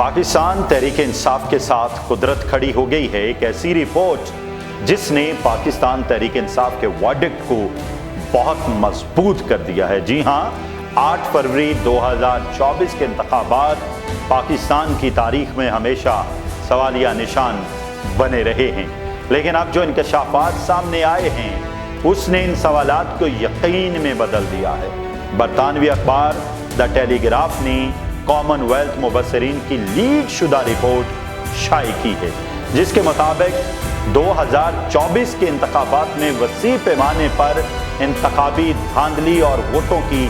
पाकिस्तान तहरीक इंसाफ के साथ कुदरत खड़ी हो गई है। एक ऐसी रिपोर्ट जिसने पाकिस्तान तहरीक इंसाफ के वर्डिक्ट को बहुत मजबूत कर दिया है। जी हाँ, 8 फरवरी 2024 के इंतखाबात पाकिस्तान की तारीख में हमेशा सवालिया निशान बने रहे हैं, लेकिन अब जो इंकशाफात सामने आए हैं उसने इन सवालात को यकीन में बदल दिया है। बरतानवी अखबार द टेलीग्राफ ने कॉमनवेल्थ मुबस्सिरीन की लीक शुदा रिपोर्ट शाये की है, जिसके मुताबिक 2024 के इंतखाबात में वसी पैमाने पर इंतखाबी धांधली और वोटों की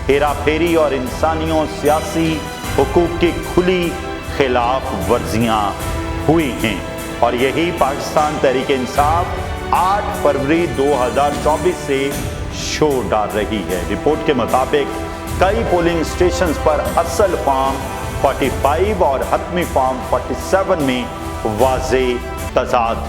हेरा फेरी और इंसानियों सियासी हुकूक की खुली खिलाफ वर्जियाँ हुई हैं, और यही पाकिस्तान तहरीक इंसाफ 8 फरवरी 2024 से शोर डाल रही है। रिपोर्ट के मुताबिक कई पोलिंग स्टेशंस पर असल फॉर्म 45 और हतमी फॉर्म 47 में वाज़े तजाद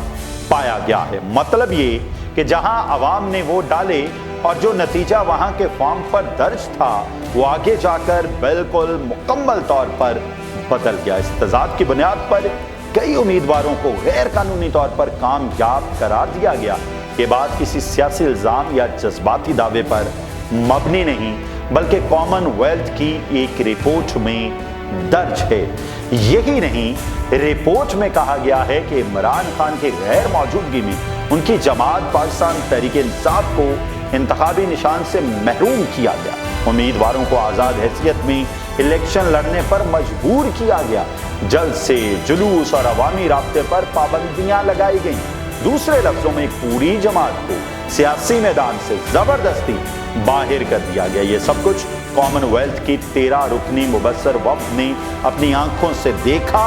पाया गया है। मतलब ये कि जहां अवाम ने वोट डाले और जो नतीजा वहां के फॉर्म पर दर्ज था वो आगे जाकर बिल्कुल मुकम्मल तौर पर बदल गया। इस तजाद की बुनियाद पर कई उम्मीदवारों को गैर कानूनी तौर पर कामयाब करार दिया गया। ये बात किसी सियासी इल्ज़ाम या जज्बाती दावे पर मबनी नहीं, बल्कि कॉमनवेल्थ की एक रिपोर्ट में दर्ज है। यही नहीं, रिपोर्ट में कहा गया है कि इमरान खान की गैर मौजूदगी में उनकी जमात पाकिस्तान तहरीक इंसाफ को इंतखाबी निशान से महरूम किया गया। उम्मीदवारों को आज़ाद हैसियत में इलेक्शन लड़ने पर मजबूर किया गया। जल्द से जुलूस और अवामी राब्ते पर पाबंदियां लगाई गईं। दूसरे लफ्जों में पूरी जमात को सियासी मैदान से जबरदस्ती बाहर कर दिया गया। ये सब कुछ कॉमनवेल्थ की 13 रुकनी मुबस्सर वफ़द ने अपनी आंखों से देखा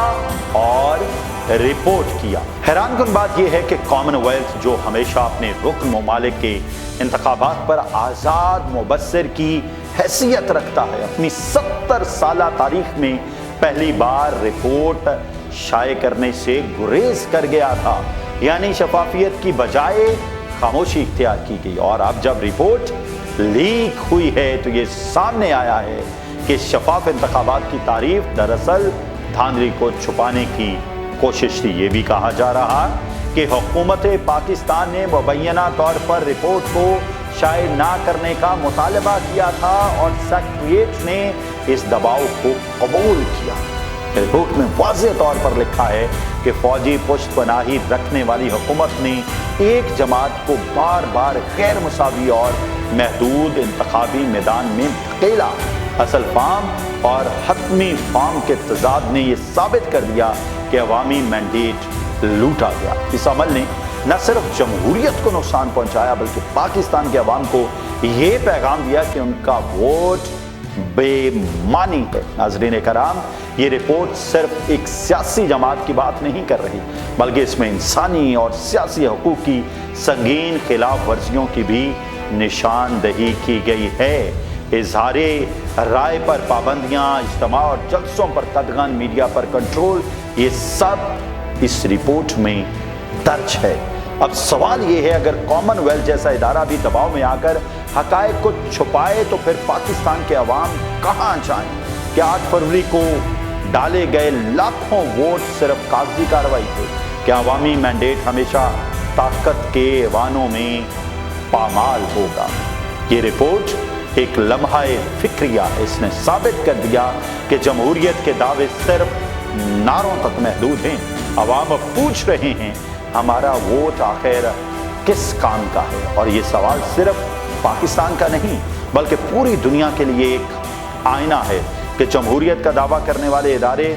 और रिपोर्ट किया। हैरानकुन बात यह है कि कॉमनवेल्थ जो हमेशा अपने रुकन ममालिक के इंतखाबात पर आज़ाद मुबस्सिर की हैसियत रखता है, अपनी 70 साला तारीख में पहली बार रिपोर्ट शाये करने से गुरेज कर गया था। यानी शफाफियत की बजाय खामोशी इख्तियार की गई, और अब जब रिपोर्ट लीक हुई है तो ये सामने आया है कि शफाफ इंतखाबात की तारीफ दरअसल धांधली को छुपाने की कोशिश थी। ये भी कहा जा रहा कि हुकूमत पाकिस्तान ने मुबैना तौर पर रिपोर्ट को शाये ना करने का मुतालबा किया था और सेक्रेटरीट ने इस दबाव को कबूल किया। रिपोर्ट में वाज़ेह तौर पर लिखा है कि फौजी पुश्त पनाही रखने वाली हुकूमत ने एक जमात को बार बार गैर मुसावी और महदूद इंतखाबी मैदान में धकेला। असल फॉर्म और हतमी फॉर्म के तजाद ने यह साबित कर दिया कि अवामी मैंडेट लूटा गया। इस अमल ने न सिर्फ जमहूरियत को नुकसान पहुंचाया, बल्कि पाकिस्तान के अवाम को ये पैगाम दिया कि उनका वोट बेमानी है। नाज़रीन कराम, ये रिपोर्ट सिर्फ एक सियासी जमात की बात नहीं कर रही, बल्कि इसमें इंसानी और सियासी हुकूक की संगीन खिलाफ वर्जियों की भी निशानदही की गई है। इज़हारे राय पर पाबंदियाँ, इज्तिमा और जलसों पर कदगन, मीडिया पर कंट्रोल, ये सब इस रिपोर्ट में दर्ज है। अब सवाल ये है, अगर कॉमनवेल्थ जैसा इदारा भी दबाव में आकर हकायक को छुपाए तो फिर पाकिस्तान के अवाम कहाँ जाएं? क्या 8 फरवरी को डाले गए लाखों वोट सिर्फ कागजी कार्रवाई थे? क्या अवामी मैंडेट हमेशा ताकत के ऐवानों में पामाल होगा? ये रिपोर्ट एक लम्हा-ए फिक्रिया है। इसने साबित कर दिया कि जमहूरियत के दावे सिर्फ नारों तक महदूद हैं। अवाम अब पूछ रहे हैं, हमारा वोट आखिर किस काम का है? और ये सवाल सिर्फ पाकिस्तान का नहीं, बल्कि पूरी दुनिया के लिए एक आईना है कि जमहूरियत का दावा करने वाले इदारे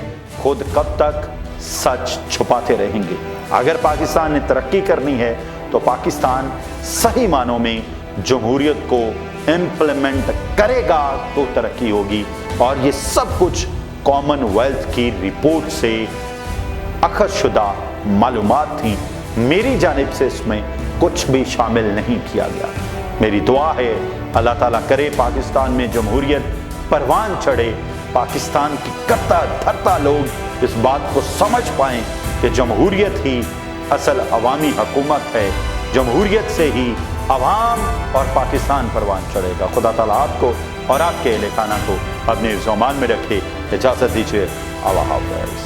खुद कब तक सच छुपाते रहेंगे। अगर पाकिस्तान ने तरक्की करनी है तो पाकिस्तान सही मानों में जमहूरियत को इम्प्लीमेंट करेगा तो तरक्की होगी। और ये सब कुछ कॉमनवेल्थ की रिपोर्ट से अखज़शुदा मालूमात थी। मेरी जानिब से इसमें कुछ भी शामिल नहीं किया गया। मेरी दुआ है अल्लाह ताला करे पाकिस्तान में जमहूरियत परवान चढ़े, पाकिस्तान की करता धरता लोग इस बात को समझ पाएं कि जमहूरियत ही असल अवामी हुकूमत है। जमहूरियत से ही अवाम और पाकिस्तान परवान चढ़ेगा। खुदा ताला आपको और आपके अहले खाना को अपने ज़मान में रखे। इजाज़त दीजिए। اللہ حافظ.